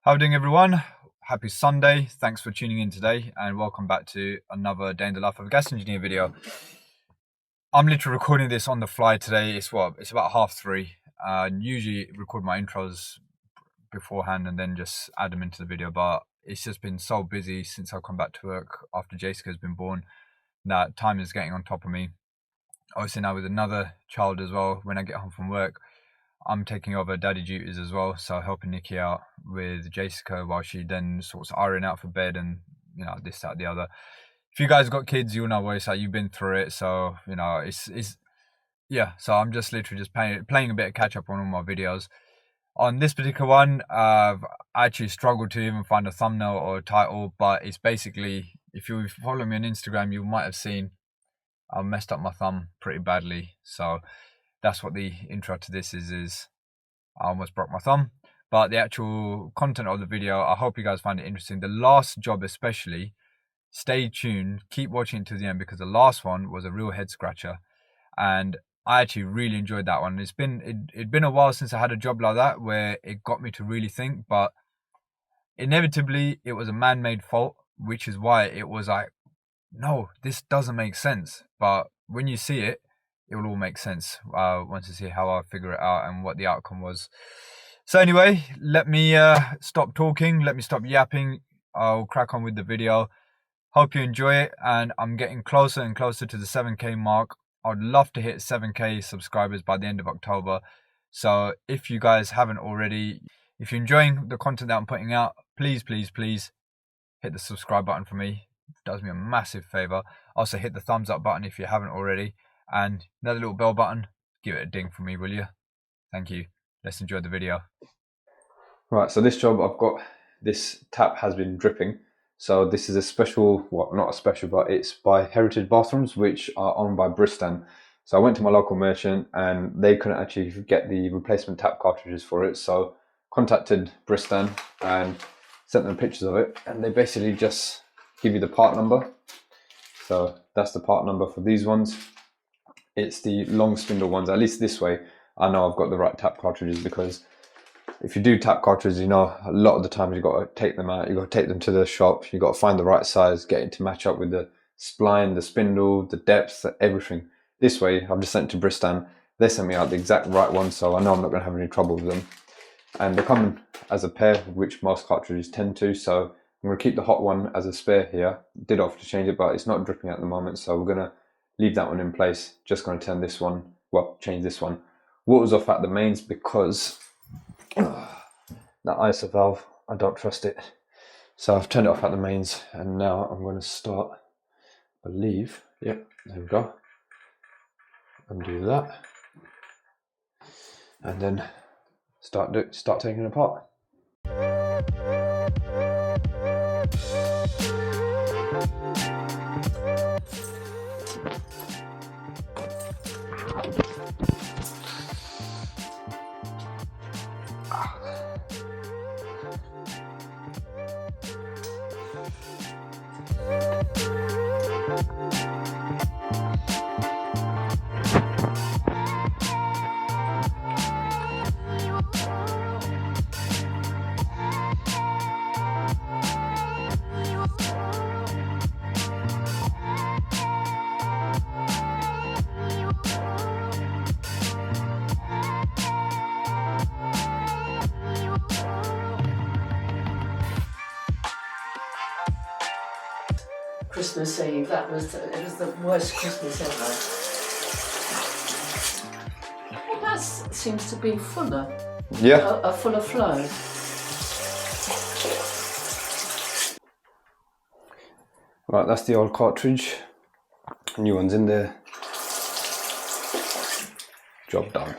How are you doing, everyone? Happy Sunday. Thanks for tuning in today and welcome back to another day in the life of a gas engineer video. I'm literally recording this on the fly today. It's about 3:30. Usually record my intros beforehand and then just add them into the video, but it's just been so busy since I've come back to work after Jessica's been born that time is getting on top of me. Obviously now with another child as well, when I get home from work, I'm taking over daddy duties as well, so helping Nikki out with Jessica while she then sorts Irene out for bed and, you know, this, that, the other. If you guys got kids, you'll know what it's like. You've been through it, so, you know, it's yeah. So I'm just literally just playing a bit of catch up on all my videos. On this particular one, I've actually struggled to even find a thumbnail or a title, but it's basically, if you follow me on Instagram, you might have seen I messed up my thumb pretty badly, so that's what the intro to this is. I almost broke my thumb, but the actual content of the video, I hope you guys find it interesting. The last job especially, stay tuned, keep watching it to the end, because the last one was a real head scratcher and I actually really enjoyed that one. It'd been a while since I had a job like that where it got me to really think, but inevitably it was a man-made fault, which is why it was like, no, this doesn't make sense. But when you see it, it will all make sense once you see how I figure it out and what the outcome was. So anyway, let me stop talking, let me stop yapping. I'll crack on with the video. Hope you enjoy it, and I'm getting closer and closer to the 7K mark. I'd love to hit 7K subscribers by the end of October. So if you guys haven't already, if you're enjoying the content that I'm putting out, please hit the subscribe button for me. It does me a massive favor. Also hit the thumbs up button if you haven't already, and another little bell button, give it a ding for me, will you? Thank you. Let's enjoy the video. Right, so this job I've got, this tap has been dripping. So this is a special, well, not a special, but it's by Heritage Bathrooms, which are owned by Bristan. So I went to my local merchant and they couldn't actually get the replacement tap cartridges for it. So contacted Bristan and sent them pictures of it, and they basically just give you the part number. So that's the part number for these ones. It's the long spindle ones. At least this way I know I've got the right tap cartridges, because if you do tap cartridges, you know, a lot of the times you've got to take them out, you've got to take them to the shop, you've got to find the right size, get it to match up with the spline, the spindle, the depth, everything. This way I've just sent it to Bristan, they sent me out the exact right one, so I know I'm not going to have any trouble with them. And they come as a pair, which most cartridges tend to, so I'm going to keep the hot one as a spare here. Did offer to change it, but it's not dripping at the moment, so we're going to leave that one in place. Just going to turn this one, well, change this one. Water's off at the mains because that ISO valve, I don't trust it. So I've turned it off at the mains, and now I'm going to start, I believe, yep, there we go. Undo that. And then start taking it apart. Christmas Eve, it was the worst Christmas ever. Well, that seems to be fuller. Yeah. A fuller flow. Right, that's the old cartridge. New one's in there. Job done.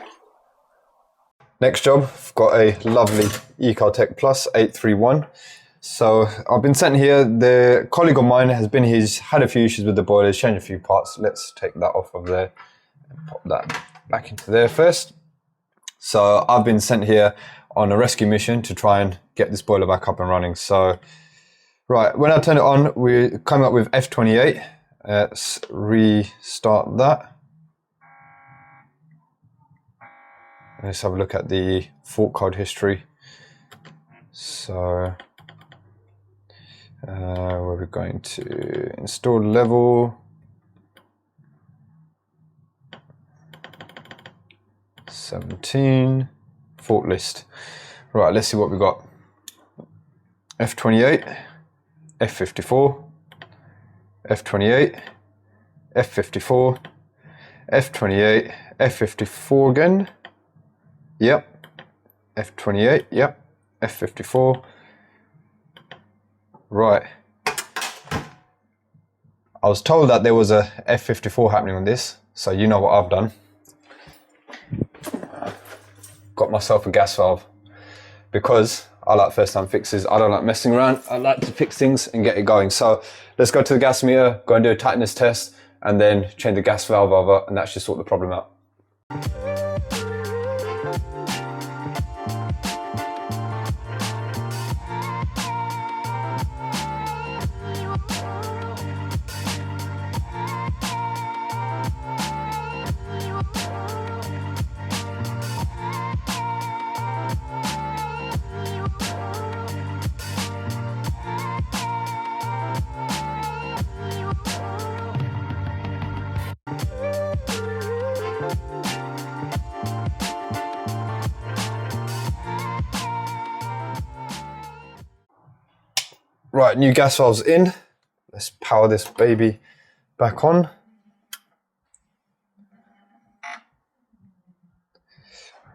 Next job, I've got a lovely Ecotec Plus 831. So I've been sent here, the colleague of mine has been, he's had a few issues with the boilers, changed a few parts. Let's take that off of there and pop that back into there first. So I've been sent here on a rescue mission to try and get this boiler back up and running. So, right, when I turn it on, we're coming up with F28. Let's restart that. Let's have a look at the fault code history. So we're going to install level. 17, fault list. Right, let's see what we got. F28, F54, F28, F54, F28, F54 again. Yep. F28, yep. F54. Right. I was told that there was a F54 happening on this, so you know what I've done. Got myself a gas valve, because I like first time fixes. I don't like messing around. I like to fix things and get it going. So let's go to the gas meter, go and do a tightness test, and then change the gas valve over, and that should sort the problem out. Right, new gas valve's in. Let's power this baby back on.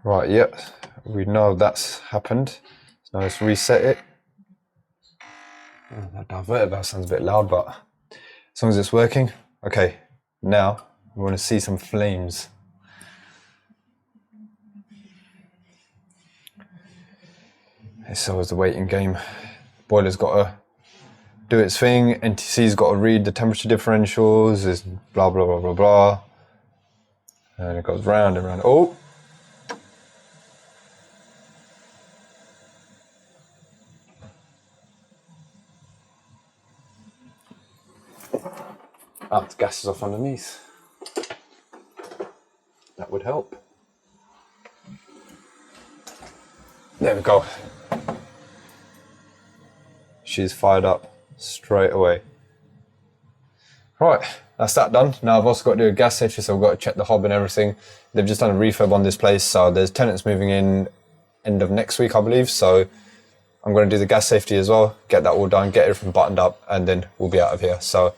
Right, yep, we know that's happened. So now let's reset it. Oh, that diverter valve sounds a bit loud, but as long as it's working. Okay, now we want to see some flames. It's always the waiting game. Boiler's got to do its thing. NTC's got to read the temperature differentials. There's blah, blah, blah, blah, blah. And it goes round and round. Oh! Ah, the gas is off underneath. That would help. There we go. She's fired up straight away. Right, that's that done. Now I've also got to do a gas safety, so I've got to check the hob and everything. They've just done a refurb on this place, so there's tenants moving in end of next week, I believe. So I'm going to do the gas safety as well, get that all done, get everything buttoned up, and then we'll be out of here. So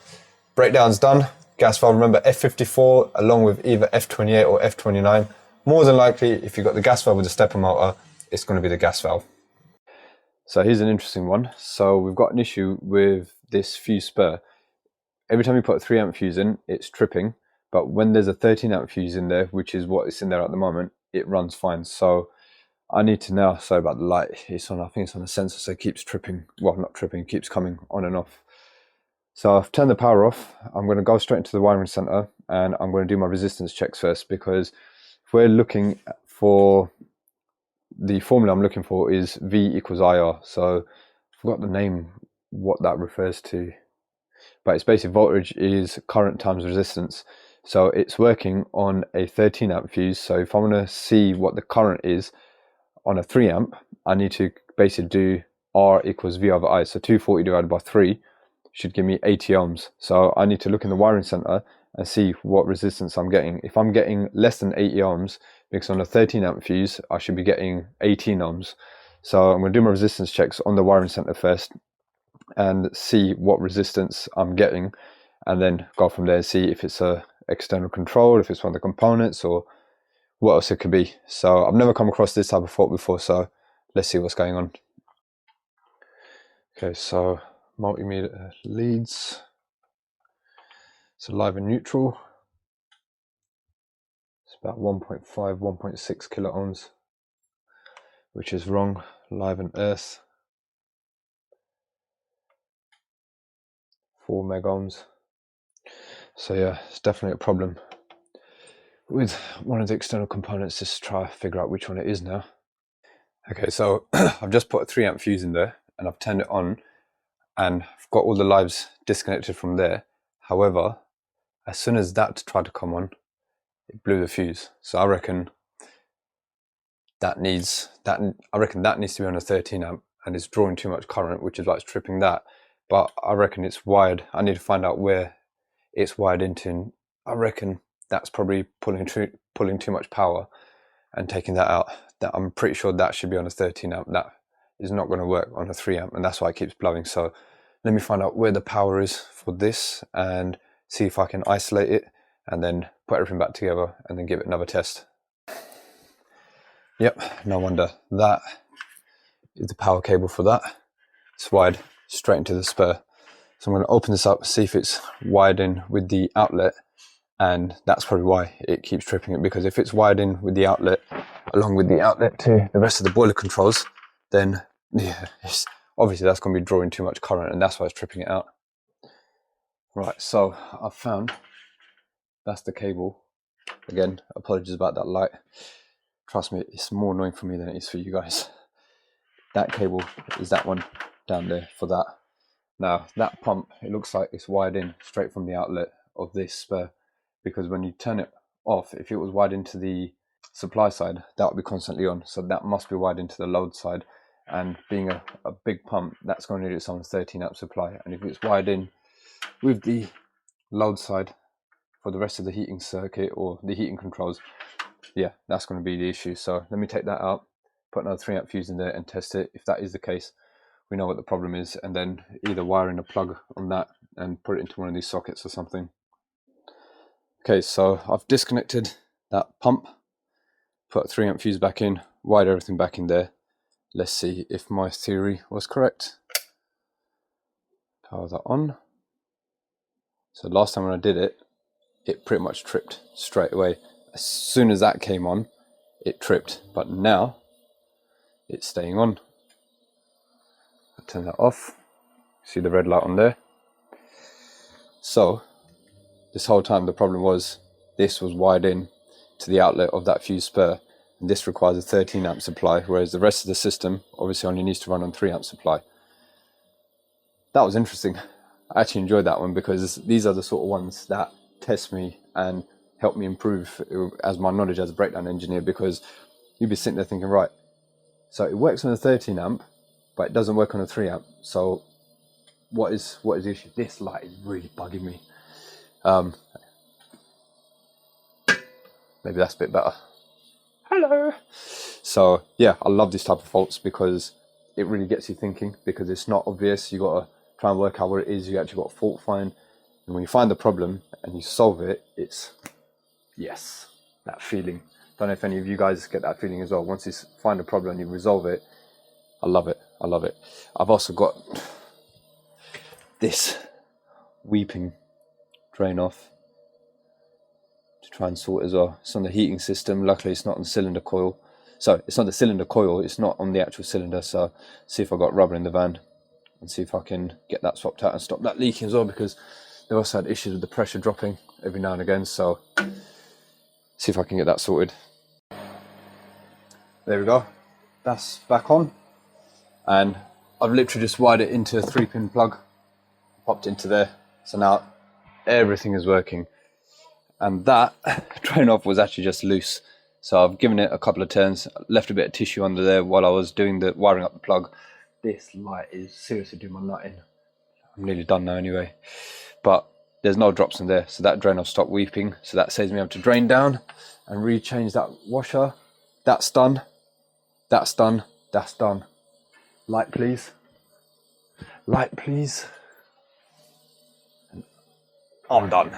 breakdown's done. Gas valve, remember F54 along with either F28 or F29. More than likely, if you've got the gas valve with the stepper motor, it's going to be the gas valve. So here's an interesting one. So we've got an issue with this fuse spur. Every time you put a 3 amp fuse in, it's tripping. But when there's a 13 amp fuse in there, which is what is in there at the moment, it runs fine. So I need to now, sorry about the light, it's on, I think it's on a sensor, so it keeps tripping. Well, not tripping, keeps coming on and off. So I've turned the power off. I'm going to go straight into the wiring center, and I'm going to do my resistance checks first, because if we're looking for the formula I'm looking for is V equals IR. So I forgot the name, what that refers to, but it's basically voltage is current times resistance. So it's working on a 13 amp fuse. So if I want to see what the current is on a 3 amp, I need to basically do R equals V over I. So 240 divided by 3 should give me 80 ohms. So I need to look in the wiring center and see what resistance I'm getting. If I'm getting less than 80 ohms, because on a 13 amp fuse, I should be getting 18 ohms. So I'm going to do my resistance checks on the wiring center first and see what resistance I'm getting, and then go from there and see if it's a external control, if it's one of the components, or what else it could be. So I've never come across this type of fault before, so let's see what's going on. Okay, so multimeter leads. So live and neutral. It's about 1.5, 1.6 kilo ohms, which is wrong. Live and earth, 4 meg ohms. So yeah, it's definitely a problem with one of the external components. Just try to figure out which one it is now. Okay, so I've just put a 3 amp fuse in there, and I've turned it on, and I've got all the lives disconnected from there. However, as soon as that tried to come on, it blew the fuse. So I reckon that needs to be on a 13 amp, and it's drawing too much current, which is why it's tripping that. But I reckon it's wired. I need to find out where it's wired into, and I reckon that's probably pulling too much power and taking that out. That I'm pretty sure that should be on a 13 amp. That is not going to work on a 3 amp, and that's why it keeps blowing. So let me find out where the power is for this and see if I can isolate it, and then put everything back together and then give it another test. Yep, no wonder. That is the power cable for that. It's wired straight into the spur. So I'm going to open this up, see if it's wired in with the outlet, and that's probably why it keeps tripping it, because if it's wired in with the outlet along with the outlet to the rest of the boiler controls, then yeah, obviously that's going to be drawing too much current, and that's why it's tripping it out. Right, so I've found that's the cable. Again, apologies about that light. Trust me, it's more annoying for me than it is for you guys. That cable is that one down there for that. Now that pump, it looks like it's wired in straight from the outlet of this spur, because when you turn it off, if it was wired into the supply side, that would be constantly on. So that must be wired into the load side, and being a big pump, that's going to need its own 13 amp supply. And if it's wired in with the load side for the rest of the heating circuit or the heating controls, yeah, that's going to be the issue. So let me take that out, put another 3 amp fuse in there and test it. If that is the case, we know what the problem is, and then either wire in a plug on that and put it into one of these sockets or something. Okay, so I've disconnected that pump, put a 3 amp fuse back in, wired everything back in there. Let's see if my theory was correct. Power that on. So last time when I did it, it pretty much tripped straight away. As soon as that came on, it tripped, but now it's staying on. I turn that off. See the red light on there? So this whole time the problem was this was wired in to the outlet of that fuse spur, and this requires a 13 amp supply, whereas the rest of the system obviously only needs to run on 3 amp supply. That was interesting. I actually enjoyed that one, because these are the sort of ones that test me and help me improve as my knowledge as a breakdown engineer, because you'd be sitting there thinking, right, so it works on a 13 amp but it doesn't work on a 3 amp, so what is the issue? This light is really bugging me. Maybe that's a bit better. Hello. So yeah, I love this type of faults, because it really gets you thinking, because it's not obvious. You got to try and work out what it is. You actually got to fault find, and when you find the problem and you solve it, it's yes, that feeling. Don't know if any of you guys get that feeling as well. Once you find a problem and you resolve it, I love it. I love it. I've also got this weeping drain off to try and sort as well. It's on the heating system. Luckily it's not on the cylinder coil. So it's not the cylinder coil, it's not on the actual cylinder. So see if I've got rubber in the van and see if I can get that swapped out and stop that leaking as well, because they also had issues with the pressure dropping every now and again. So see if I can get that sorted. There we go. That's back on. And I've literally just wired it into a 3-pin plug, popped into there. So now everything is working. And that drain off was actually just loose. So I've given it a couple of turns, left a bit of tissue under there while I was doing the wiring up the plug. This light is seriously doing my nut in. I'm nearly done now anyway. But there's no drops in there, so that drain off stopped weeping. So that saves me having to drain down and re-change that washer. That's done. That's done. That's done. Light please. Light please. I'm done.